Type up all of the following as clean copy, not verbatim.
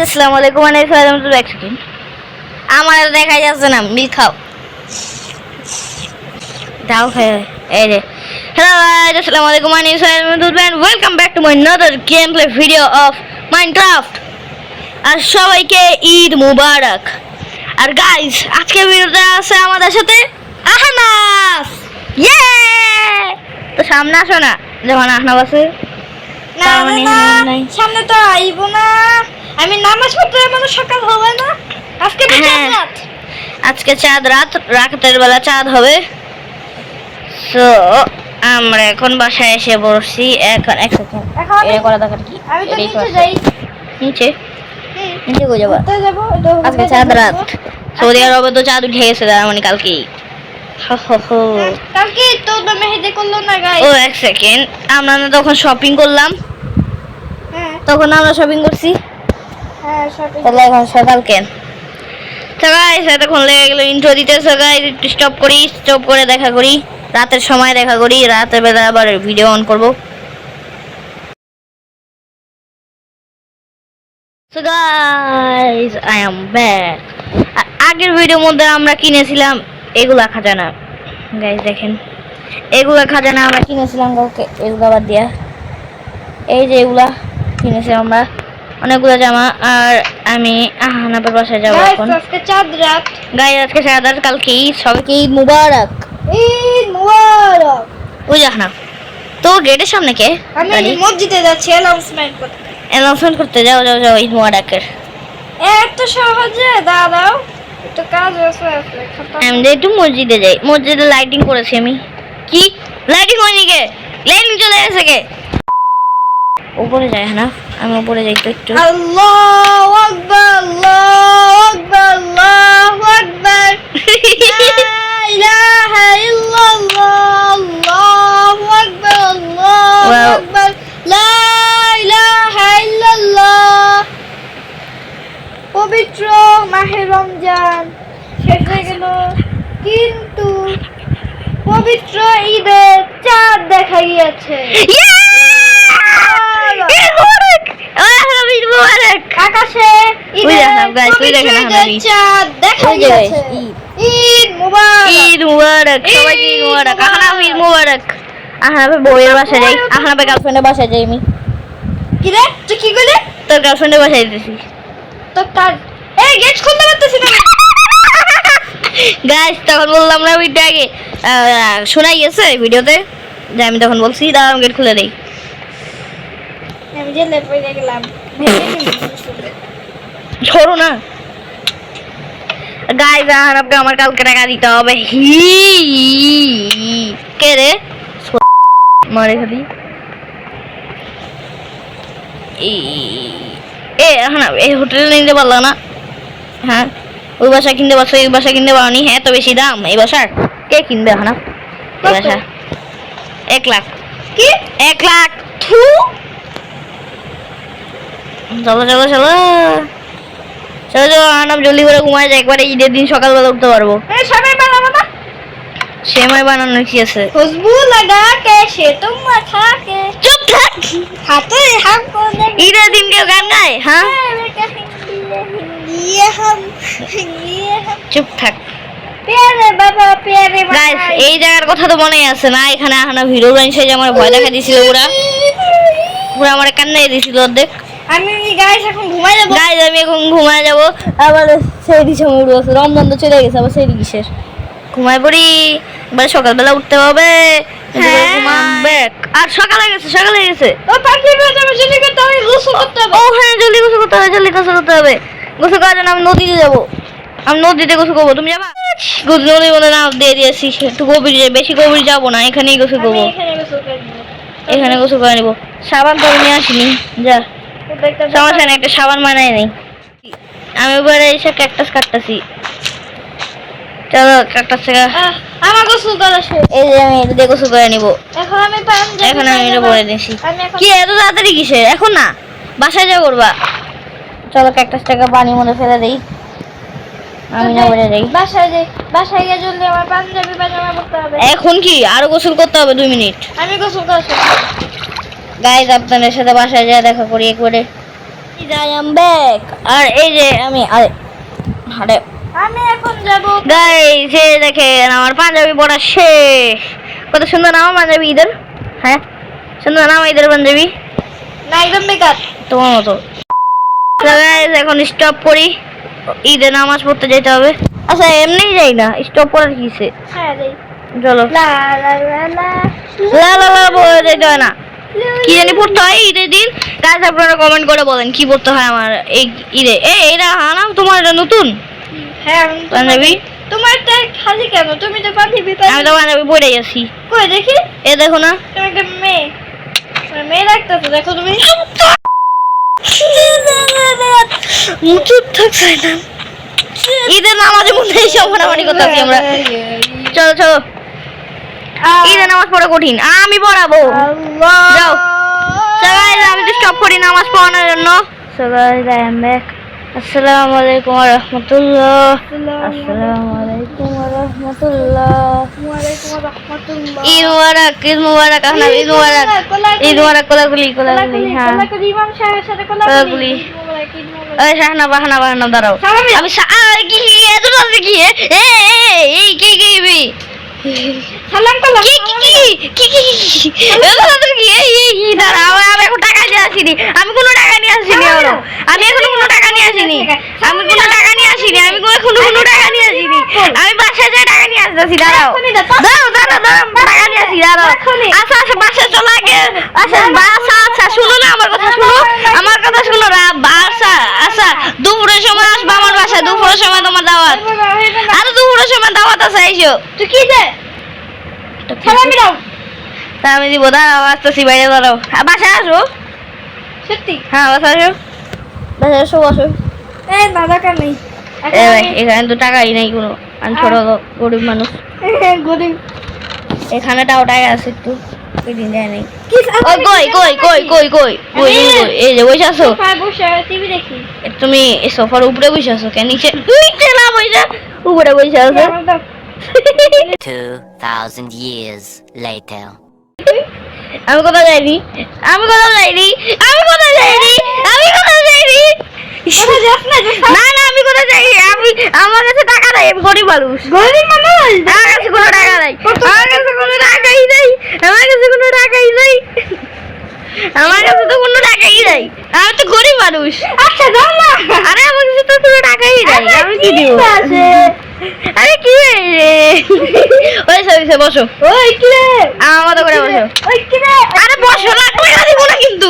আসসালামু আলাইকুম এক সেকেন্ড আমার দেখা যাচ্ছে না মিল খাও দাও এই রে হ্যালো গাইস আসসালামু আলাইকুম welcome back to my another gameplay video of Minecraft আর সবাইকে ঈদ মুবারক আর গাইস আজকে ভিডিওতে আছে আমাদের সাথে আহনাফ ইয়ে তো সামনে আসো না যখন আহনাফ আছে না সামনে তো আইব না আমি নামাজ পড়তে মানে সকাল হবে না আজকে চাঁদ রাত আজকে চাঁদ রাত রাতের বেলা চাঁদ হবে সো আমরা এখন বাসায় এসে বসছি এখন এক সেকেন্ড এটা করা দরকার কি আমি তো নিচে যাই নিচে কই যাবা তো যাব আজকে চাঁদ রাত সৌদি আরবে তো চাঁদ উঠে গেছে মানে কালকেই কালকে তো মেহেদি করলো না গাইস ও এক সেকেন্ড আমরা তখন শপিং করলাম তখন আমরা শপিং করছি শপিং তাহলে এখন সকাল কেন তো গাইস এতক্ষণ লেগে গেল ইন্ট্রো দিতে সো গাইস একটু স্টপ করে দেখা করি রাতের সময় দেখা করি রাতের বেলা আবার ভিডিও অন করব so guys I am back আগের ভিডিওর মধ্যে আমরা কিনেছিলাম এগুলা খাজানা গাইস দেখেন এগুলা খাজানা আমরা কিনেছিলাম কালকে এগুলা বাদ দিয়া এই যে এগুলা কিনেছিলাম আমরা অনেকগুলো জামা আর আমি আহনাফের বাসায় যাবো এখন আজকে চাঁদ রাত গাইস আজকে চাঁদ রাত কালকে সবাইকে ঈদ মুবারক ওই আহনাফ তো গেটের সামনে কে আমি মসজিদে যাচ্ছি অ্যানাউন্সমেন্ট করতে যাও ঈদ মুবারকের এত সহজে দাঁড়াও একটু কাজ আছে আমি একটু মসজিদে যাই মসজিদে লাইটিং করেছি আমি কি লাইটিং হয়নি কে লাইটিং চলে গেছে কে উপরে যাই না আমি উপরে যাই তো একটু আল্লাহু আকবার আল্লাহু আকবার আল্লাহু আকবার লা ইলাহা ইল্লাল্লাহ আল্লাহু আকবার আল্লাহু আকবার লা ইলাহা ইল্লাল্লাহ পবিত্র মাহে রমজান শেষ হয়ে গেল কিন্তু পবিত্র ঈদের চাঁদ দেখা গিয়েছে আকাশে চাঁদ দেখা গিয়েছে ঈদ মুবারক ঈদ মুবারক সবাইকে ঈদ মুবারক আহনাফ ঈদ মুবারক আহনাফের বউয়ের বাসায় যাই আহনাফের গার্লফ্রেন্ডের বাসায় যাই আমি কি রে তুই কি করলি তোর গার্লফ্রেন্ডের বাসায় যেতেছি তো তার এই গেট খুলতে পারতেছি না গাইস তখন বললাম না ভিডিও আগে শোনাই গেছে ভিডিওতে যে আমি তখন বলছি দাঁড়াও গেট খুলে দেই আমি জেলে পড়ে গেলাম ছোড়ো না গাইস আহনাফকে আমার কালকে টাকা দিতে হবে কে রে মারে খালি আহনাফ এই হোটেলে নিতে পারলো না হ্যাঁ ওই বাসা কিনতে পারছো এই বাসা কিনতে পারোনি এত বেশি দাম এই বাসার কে কিনবে আহনাফ এই বাসা 1 লাখ কি 1 লাখ চলো আহনাফ জলদি করে ঘুমায় যায় একবারে ঈদের দিন সকালবেলা উঠতে পারবো সেমাই বানানো কি আছে খুশবু লাগা কে সে তুম মাথা কে চুপ থাক হাতে হাম কোনে ঈদের দিন কেউ গান গায় হ্যাঁ চুপ থাক প্যারে বাবা প্যারে গাইস এই জায়গার কথা তো মনেই আছে না এখানে আহনাফ হিরো বানিয়েছে যে আমার ভয় দেখা দিয়েছিল পুরা আমার কান্নাই দিয়েছিল অর্ধেক আমি গাইস এখন ঘুমায় যাব গাইস আমি এখন ঘুমায় যাব আবার সেই সময় উঠবো রমজান তো চলে গেছে আবার সেই কিসের ঘুমায় পড়ি এবার সকালবেলা উঠতে হবে আর সকালে গেছে ও পাখি বাজা জলদি করতে হবে গোসল করতে হবে ও হ্যাঁ জলদি গোসল করতে হবে গোসল করার জন্য আমি নদীতে যাব আমি নদীতে গোসল করবো তুমি যাবা নদীর মধ্যে নাম দিয়ে দিয়েছি একটু গভীর বেশি গভীর যাবো না এখানেই গোসল করবো এখানে গোসল করে নেবো সাবান তো নিয়ে আসিনি যা সমস্যা নেই একটা সাবান বানাই নেই আমি এবারে এসে ক্যাকটাস কাটতেছি চলো ক্যাকটাস থেকে আমার গোসল করা শেষ এই যে আমি এটা দিয়ে গোসল করে নিব এখন আমি পাঞ্জাবি এখন আমি এটা পরে দিয়েছি কি এত তাড়াতাড়ি কিসের এখন না বাসায় যা করবা চলো ক্যাকটাসটাকে পানির মধ্যে ফেলে দেই আমি না বলে যাই বাসায় গিয়ে জলদি আমার পাঞ্জাবি পাজামা পরতে হবে এখন কি আরো গোসল করতে হবে 2 মিনিট আমি গোসল করা শেষ গাইস আপনাদের সাথে বাসায় যা দেখা করি একবারে I am back. আর এই যে আমি আরে আমি এখন যাব গাইস এই দেখেন আমার পাঞ্জাবি পরা শেষ। কত সুন্দর নাম পাঞ্জাবি ঈদের, হ্যাঁ সুন্দর নাম ঈদের পাঞ্জাবি, না একদম বেকার। তোমার মতো। গাইস এখন স্টপ করি, ঈদে নামাজ পড়তে যেতে হবে। আচ্ছা এমনিই যাই না, স্টপ করার কিসে? হ্যাঁ রে চলো লা লা লা লা লা লা লা বলে যেতে হয় না, কি জানি পড়তে হয় ঈদের দিন। গাইস আপনারা কমেন্ট করে বলেন কি পড়তে হয় আমার এই ঈদে। এটা না তোমার এটা নতুন হ্যাঁ আমি পাঞ্জাবি? তোমারটা খালি কেন? তুমি তো পাঞ্জাবি আমি তো পাঞ্জাবি পরে আছি, কই দেখি। এ দেখো না। তুমি একটা মেয়ে, মেয়ে রাখতেছো, দেখো তুমি। চুপ থাকছে না, ঈদের নামাজের মধ্যে এইসব মারামারি করতেছি আমরা। চলো চলো, ঈদের নামাজ পড়া কঠিন, আমি পড়াবো। যাও। So guys, আমি তো স্টপ করি নামাজ পড়ানোর জন্য। So guys, I am back. আসসালামু আলাইকুম ওয়া রাহমাতুল্লাহ। আসসালামু আলাইকুম ওয়া রাহমাতুল্লাহ। ওয়ালাইকুম রাহমাতুল্লাহ। ঈদ মুবারক, ঈদ মুবারক, আপনার ঈদ মুবারক, ঈদ মুবারক। কোলাকুলি কোলাকুলি, হ্যাঁ কোলাকুলি, ইমাম সাহেবের সাথে কোলাকুলি। কোলাকুলি। মুবারক, ঈদ মুবারক। ওই শাহনা বাহানা বাহানা দাঁড়াও, আমি কি এত রাতে কি এই কি সালাম করলাম। আমি এখন টাকা নিয়ে আসিনি, আমি কোনো টাকা নিয়ে আসিনি, আমি এখনো কোনো টাকা নিয়ে আসিনি, আমি কোনো টাকা নিয়ে আসিনি, আমি এখনো কোনো টাকা নিয়ে আসিনি, আমি বাসায় যাই টাকা নিয়ে আসতেছি। দাঁড়াও দাঁড়াও দাঁড়াও দাঁড়াও, টাকা নিয়ে আসি, দাঁড়াও। আচ্ছা আচ্ছা বাসায় চলে আগে, আচ্ছা আচ্ছা আচ্ছা শুনো না, আমার কথা শুনো, আমার কথা শুনো। আচ্ছা আচ্ছা দুপুরের সময় আসবো আমার বাসায়, দুপুরের সময় তোমার দাওয়াত, আরে দুপুরের সময় দাওয়াত আছে, আইসো। তুই কি দে? সালামি দাও। তা আমি দিব, দাঁড়াও আসতেছি, বাইরে দাঁড়াও। বাসায় আসো, সত্যি? হ্যাঁ বাসায় আসো, বাসায় আসো, বসো। এই না দরকার নেই। এখানে তো টাকাই নাই কোনো, আমি ছোট গরিব মানুষ। গরিব। এখানে টাকা আছে একটু, দিন দেয় নাই। কি ওই কই কই কই কই কই কই এই যে বসে আছো সোফায় বসে টিভি দেখি। তুমি, এই সোফার উপরে বসে আছো কেন? নিচে নিচে না বসে উপরে বসে আছো। 2000 years later. আমি কোথাও যাইনি, আমি কোথাও যাইনি, আমি কোথাও যাইনি, আমি কোথাও যাইনি। কোথায় যাস না? না না আমি কোথাও যাইনি, আমি আমার কাছে টাকা নাই, আমি গরিব মানুষ। গরিব মানুষ? আমার কাছে কোনো টাকা নাই, আমার কাছে কোনো টাকাই নাই, আমার কাছে কোনো টাকাই নাই, আমার কাছে তো কোনো টাকাই নাই, আমি তো গরিব মানুষ। আচ্ছা দাও না। আরে আমার কাছে তো কোনো টাকাই নাই, আমি কি দিব? আরে কি ওই সে বসো, ওই কি রে? আমার মতো করে বসো। ওই কি রে? আরে বসো না, টাকা দিব না কিন্তু,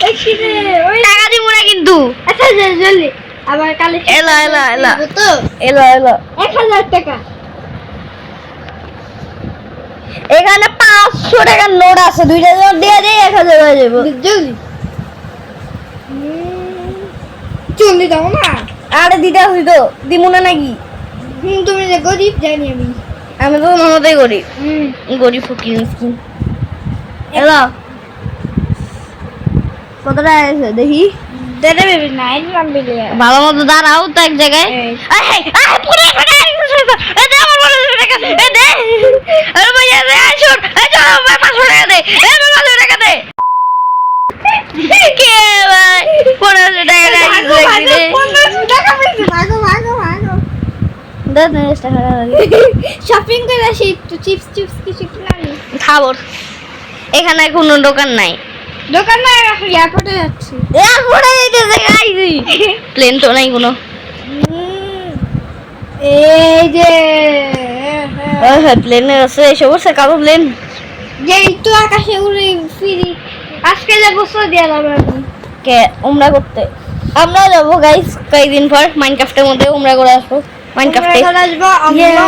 ওই কি রে? ওই টাকা দিব না কিন্তু। আচ্ছা জলদি আবার কালে এলো এলো এলো তো এলো এলো 1000 টাকা। এখানে 500 টাকার নোট আছে, দুইটা নোট দিয়ে দেই 1000 হয়ে যাবে। জলদি জলদি দাও না। আরে দিতে আসি তো, দিমু না নাকি? তুমি যে গরিব জানি আমি। আমি তো মমতাই করি, গরিব ফকির মিসকিন। এলো কত টাকা আছে দেখি, দাদা বেবি নাইন নাম্বার ভালো মতো দাঁড়াও তো এক জায়গায়। এই। পুরো টাকা এ দে আমার 500 টাকা, এ দে, আরে ভাইয়া দে, আসুন, এই চল আমার 500 টাকা দে, এই 500 টাকা দে। কে ভাই 500 টাকা দে, টাকা পেয়েছি। ভাগো ভাগো ভাগো। দাদা নেক্সট টাকা লাগে শপিং করে আসি, একটু চিপস চিপস কিছু কিনে আনি। খাবো। এখানে কোনো দোকান নাই, দোকান না, এয়ারপোর্টে যাচ্ছি। এরপরে যেতে গাইছি, প্লেন তো নাই কোনো। এই যে হ্যাঁ প্লেনে আছে, এসে বসে কালো প্লেন। যে একটু আকাশে উড়ে ফিরি। আজকে যে বছর দিয়ে যাবে আমি। কে উমরা করতে? আমরা যাবো গাইস কয়েকদিন পর মাইনক্রাফটের মধ্যে উমরা করে আসবো। মাইনক্রাফটে আসবো আমরা।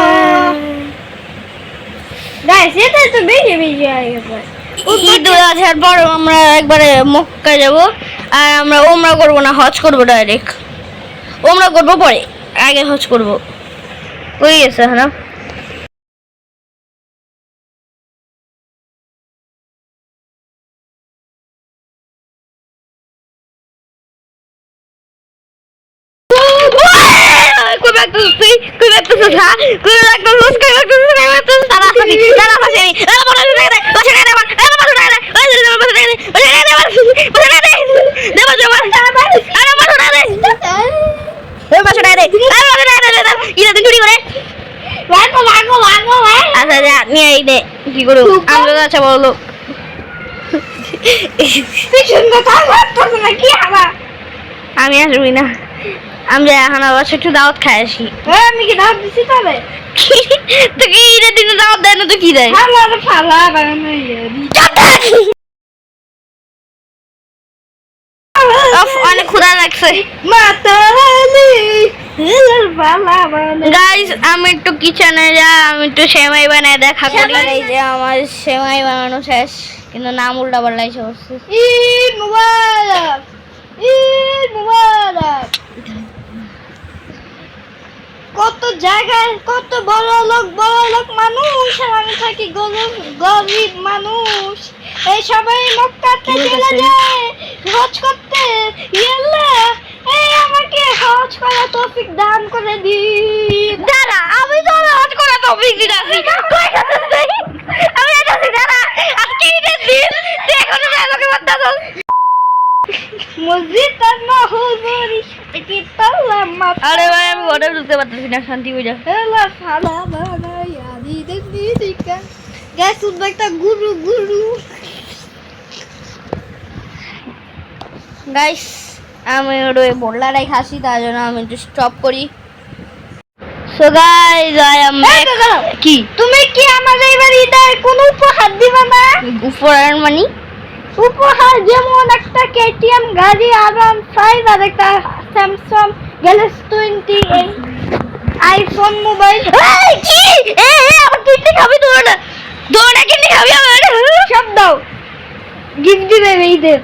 গাইস এটা তো বেশি বেশি হয়ে গেছে। ঈদ আসার পর আমরা একবারে মক্কা যাব, আর আমরা উমরা করবো না, হজ করবো ডাইরেক্ট। উমরা করবো পরে, আগে হজ করবো। হয়ে গেছে হ্যাঁ। এই দে কি করো আমরা তো আচ্ছা বলো পিছনে থাকতে না কি আবার আমি আসবি না আমি এখন আবার একটু দাওয়াত খাই আসি আমি কি দাঁত দিছি তবে তো কি ঈদের দিনে দাওয়াত দেয় না তো কি দেয় ফালা বানানো অনেক ক্ষুধা লাগছে গাইস আমি একটু কিচেনে যা আমি একটু সেমাই বানায় দেখা করি এই যে আমার সেমাই বানানো শেষ কিন্তু নাম উল্টা পাল্টাইছে বলছে ঈদ মুবারক ঈদ মুবারক কত জায়গায় কত বড় লোক মানুষ আর আমি থাকি গরিব মানুষ এই সবাই মক্কাতে চলে যায় হজ করতে আল্লাহ এই আমাকে হজ করার তৌফিক দান করে দিন দাঁড়া আমি তো হজ করা তৌফিক দিলাছি কই গেছিস আমি এসেছি দাঁড়া আজকে ঈদের দিন তুই এখনো আমাকে বাদ দাও মসজিদ আর না হুজুরি কি তাল্লা আরে ভাই আমি ঘরে ঢুকতে পারতেছি না শান্তি হয়ে যা এলা ফালা বানায়া দিতে দিকা গ্যাস উঠবে একটা গুরু গাইস আমি ওই বোল্ডারাই খাসি তার জন্য আমি একটু স্টপ করি সো গাইস আই এম কি তুমি কি আমাদের এবার ঈদের কোন উপহার দিবা না উপহার মানে উপহার যেমন একটা কেটিএম গাড়ি আরাম 5 আর একটা স্যামসাং গ্যালাক্সি 20 আইফোন মোবাইল এই কি আমার কিডনি খাবি তোরা কিডনি খাবি আমার সব দাও গিফট দিবে ঈদের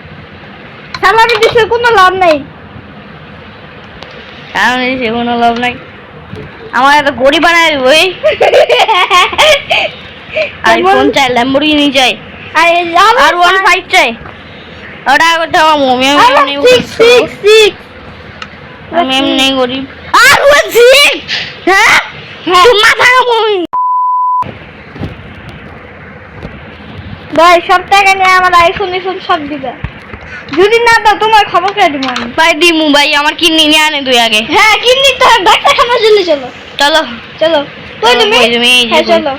সালামি দিছে কোনো লাভ নাই কারণ সে কোনো লাভ নাই আমার এত গরিব বানায় ওই আইফোন চাই ল্যাম্বরগিনি চাই আর 15 চাই ওটা করতে আমার মমি আমি এমনি গরিব আর 16 হ্যাঁ তুই মাথা মমি ভাই সব টাকা নিয়ে আমার আইফোন সব দিবে যদি না দাও তোমার খবর করে দিব আমি ভাই দিমু ভাই আমার কিডনি নিয়ে আনে তুই আগে হ্যাঁ কিডনি তো ডাক্তারখানা চলে চলো চলো চলো কই তুমি এই যে হ্যাঁ চলো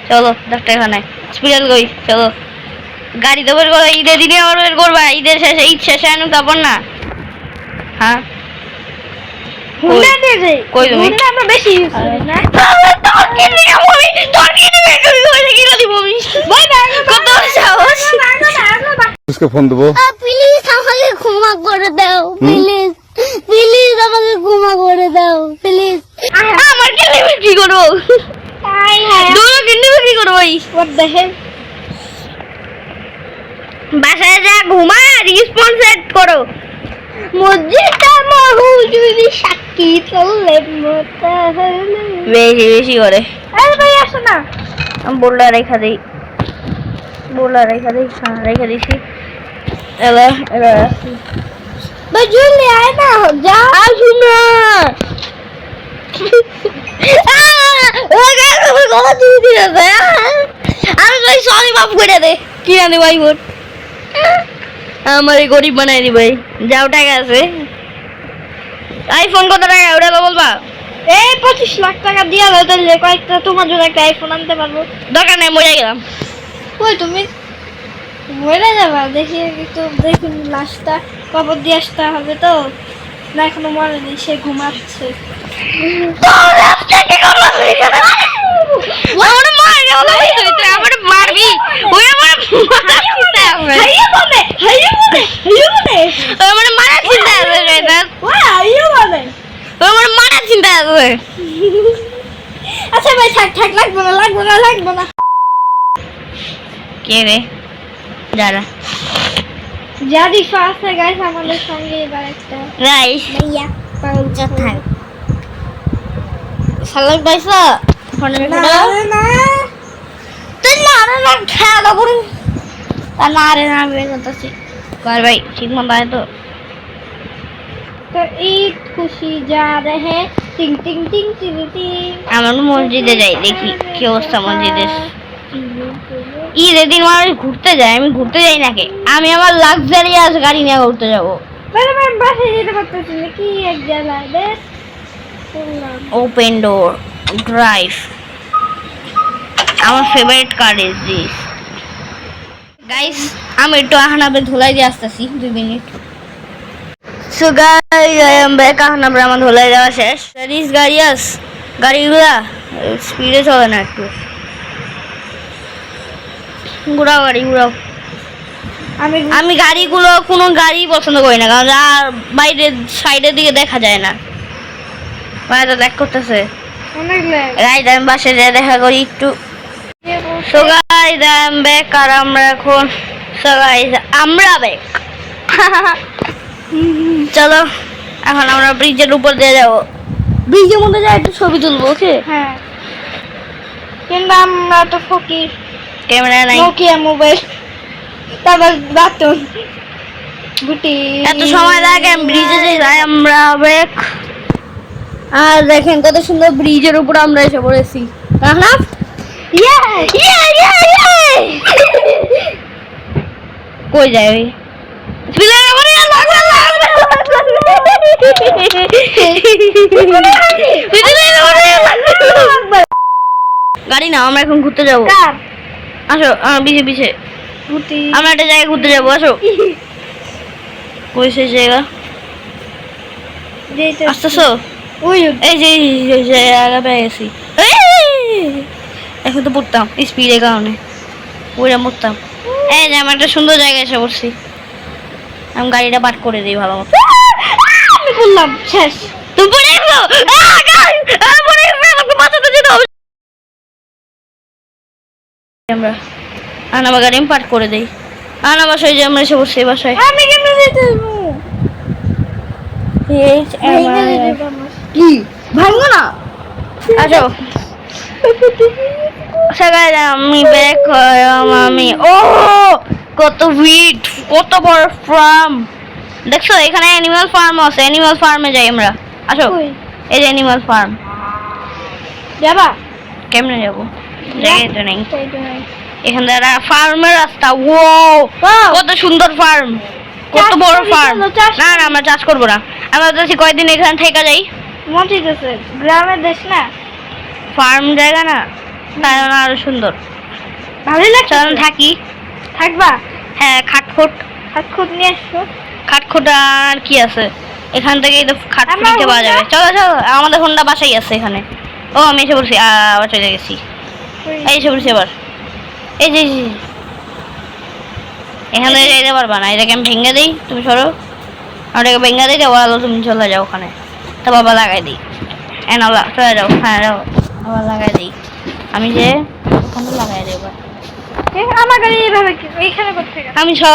চলো ডাক্তারখানায় হসপিটাল কই চলো গাড়ি তো বের করো ঈদের দিনে আবার বের করবা ঈদের শেষে ঈদ শেষে আনো তারপর না হ্যাঁ হুন্ডা দিয়ে যাই কই তুমি? হুন্ডা আমরা বেশি ইউজ করি না তোর কিডনি আমি তোর কিডনি বের করে কইছে কি দিবো আমি ভাই ভাই কত সাহস उसको फोन देबो প্লিজ আমাকে ক্ষমা করে দাও প্লিজ প্লিজ আমাকে ক্ষমা করে দাও প্লিজ আমার কিডনি বিক্রি করবো আই হায় দুটো কিডনি বিক্রি করবো হোয়াট দ্য হেল বাসায় যা ঘুমা রিসপন্স সেট করো মসজিদটা মহুজুরি সাক্ষী চললে মতা হলে বেশি বেশি করে আরে ভাই আসো না আমি বোল্ডার রেখা দিই হ্যাঁ রেখা দিছি এলা ভাই জলদি আয় না যা আসু না আমি ভাই সরি মাফ করে দে কি জানি ভাই বোন আমার এই গরিব বানাই দি ভাই যাও টাকা আছে আইফোন কত টাকা ওটা তো বলবা এই 25 লাখ টাকা দিয়া দাও তাহলে কয়েকটা তোমার জন্য একটা আইফোন আনতে পারবো দরকার নেই মরে গেলাম কই তুমি মরে যাবা দেখি একটু দেখুন লাশটা কবর দিয়ে আসতে হবে তো না এখনো মরেনি সে ঘুমাচ্ছে আমার মারবি ওই আমার হাইয়ে বলে আমার মারা চিন্তা আছে হাইয়ে বলে আমার মারা চিন্তা আছে আচ্ছা ভাই থাক লাগবে না কে রে দাঁড়া জারিফা আছে গাইস আমাদের সঙ্গে এবার একটা গাইস ভাইয়া থাক সালাম পাইছা ফোনে না তুই না খেলা করুন তা না রে না বের করতেছি কর ভাই ঠিক মতো আয় তো तो ईद खुशी जा रहे टिंग टिंग टिंग टिंग टिंग আমার মসজিদে যাই দেখি কি অবস্থা মসজিদের ঈদের দিন মানুষ ঘুরতে যায় আমি ঘুরতে যাই নাকি আমি আমার লাক্সারিয়াস গাড়ি নিয়ে ঘুরতে যাবো मैंने मैं बस ये तो पता चला कि एक जला देश ওপেন ডোর ড্রাইভ আমার favourite car is this guys. আমি একটু আহনাবে ধুলাই দিয়ে আসতেছি 2 minute. So guys I am back. আহনাবে আমার ধুলাই দেওয়া শেষ। দিস গাড়িয়াস গাড়িগুলা স্পিডে চলে না, একটু ঘুরাও গাড়ি ঘুরাও। আমি গাড়িগুলো কোনো গাড়ি পছন্দ করি না, কারণ আর বাইরে সাইডের দিকে দেখা যায় না। বাইরে দেখ করতেছে অনেক ল্যাগ। রাইট, আমি বাসে যেয়ে দেখা করি একটু। So guys I am back. আর আমরা এখন সো গাইস আমরা ব্যাক। চলো এখন আমরা ব্রিজের উপর দিয়ে যাবো। ব্রিজের মধ্যে যাই একটু ছবি তুলবো, ওকে? হ্যাঁ, কিন্তু আমরা তো ফকির, ক্যামেরা নাই। নোকিয়া মোবাইল, তারপর বাটন গুটি। এত সময় লাগে ব্রিজে যাই আমরা ব্যাক। আর দেখেন কত সুন্দর ব্রিজের উপর আমরা এসে পড়েছি। না ইয়ে ইয়ে ইয়ে ইয়ে কই যায় ওই গাড়ি না, আমরা এখন ঘুরতে যাবো। কার আসো পিছে পিছে গুটি? আমরা একটা জায়গায় ঘুরতে যাবো, আসো। কই সেই জায়গা? যেটা আসতেছো? ওই এই যে জায়গা পেয়ে গেছি। এখন তো পড়তাম স্পিডের কারণে, ওইটা মরতাম। এই যে আমরা একটা সুন্দর জায়গায় এসে পড়ছি। আমি গাড়িটা পার্ক করে দিই ভালো মতো। আমি বললাম শেষ। তুমি পড়ে গেছো? পড়ে গেছো, আমাকে বাঁচাতে যেতে হবে। আমরা আনাবা গাড়ি আমি পার্ক করে দিই। আনা বাসায় যে আমরা এসে পড়ছি বাসায়। আমি কেন যেতে দেবো? কি ভাঙবো না? আসো সবাই আমি ব্যাক আমি। ও কত ভিড়, কত বড় ফার্ম দেখছো? এখানে অ্যানিমাল ফার্ম আছে, অ্যানিমাল ফার্মে যাই আমরা। আসো, কই? এই যে অ্যানিমাল ফার্ম। যাবা? কেমনে যাবো? জায়গায় তো নেই। তাই তো নাই। এখান থেকে ফার্মের রাস্তা। ও Wow! কত সুন্দর ফার্ম, কত চাষ বড় করি, ফার্ম। চলো, চাষ না না আমরা চাষ করবো না, আমরা যাচ্ছি কয়েকদিন এখানে থেকে যাই। মন চাইতেছে, গ্রামের দেশ না, ফার্ম জায়গা না, তাই জন্য আরো সুন্দর। ভালোই লাগছে। চল থাকি। থাকবা? হ্যাঁ, খাটখোট হাত খুদ নিয়ে আসছো। খাটখোট আর কি আছে এখান থেকেই তো খাটখুটি আমার পাওয়া হোন্ডা? যাবে। চলো চলো, আমাদের হোন্ডা বাসাই আছে এখানে। ও আমি এসে পড়ছি, আবার চলে গেছি। এই এসে পড়ছি আবার। এই যে এখান থেকে যেতে পারবা না, এটাকে আমি ভেঙে দিই, তুমি সরো। ওটাকে ভেঙে দিই, দেওয়া আলো তুমি চলে যাও ওখানে। তো বাবা লাগাই দিই। চলে যাও, হ্যাঁ যাও, আবার লাগাই দিই। আমি যে ওখানে লাগাই দিই এবার। আমার গাড়ি এইভাবে কি এইখানে করতে গেল? আমি সব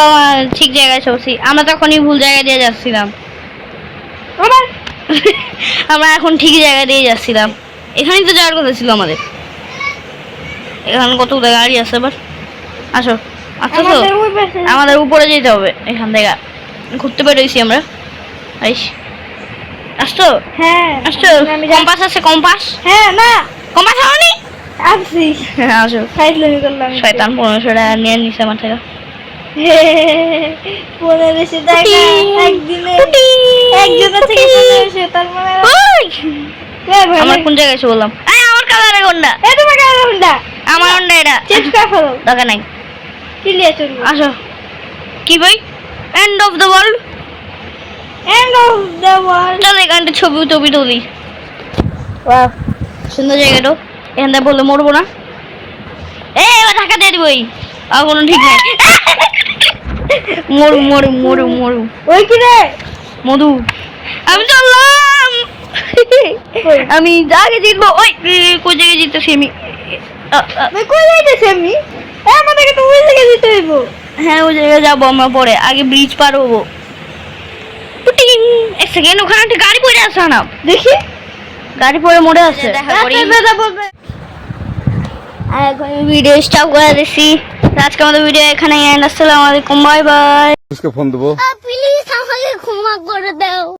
ঠিক জায়গায় চলছি। আমরা তখনই ভুল জায়গা দিয়ে যাচ্ছিলাম। আবার আমরা এখন ঠিক জায়গা দিয়ে যাচ্ছিলাম। এখানেই তো যাওয়ার কথা ছিল আমাদের। এখানে কতগুলো গাড়ি আছে এবার। আসো আসতেছো? আমাদের ওই পাশে। আমাদের উপরে যেতে হবে এখান থেকে। ঘুরতে বেরোইছি আমরা। আসছো? হ্যাঁ আসছো? আমি কম্পাস আছে? কম্পাস হ্যাঁ না কম্পাস হয়নি? আসছি। আসো। ফাইজলামি করলাম। শয়তান 1500 টাকা নিয়ে নিছে আমার থেকে। 1500 টাকা একদিনে একজনের থেকে 1500, তার মানে আমার কোন জায়গায় এসে বললাম? আমার কালারে কোনটা? এ তোমার গাড়ি হোন্ডা আমার হোন্ডা এটা। চেঞ্জ করে ফেলো। দরকার নাই। কি নিয়ে চলবো? আসো। কি ভাই? End of the world. End of the world. চল এখানটা ছবি তুলি। ওয়াও সুন্দর জায়গাটা। এখান থেকে বললে মরবো না। এবার ঢাকা দিয়ে দিবই, আর কোনো ঠিক নাই। মরু মরু মরু মরু ওই কি রে? মধু। আমি চললাম। আমি আগে জিতবো। ওই কোন জায়গায় জিততেছি আমি? তুই কই যাইতেছিস? আমি আমাদেরকে তো ওই জায়গায় যেতে হইব। হ্যাঁ ওই জায়গায় যাবো আমরা পরে, আগে ব্রিজ পার হবো। এক সেকেন্ড, ওখানে একটা গাড়ি পড়ে আছে না? দেখি গাড়ি পড়ে মরে আছে। দাদা বলবে। আর এখন ভিডিও স্টপ করে দিচ্ছি। আজকে আমাদের ভিডিও এখানে এন্ড। আসসালামু আলাইকুম, বাই বাই। उसको फोन देबो। প্লিজ আমাকে ক্ষমা করে দাও।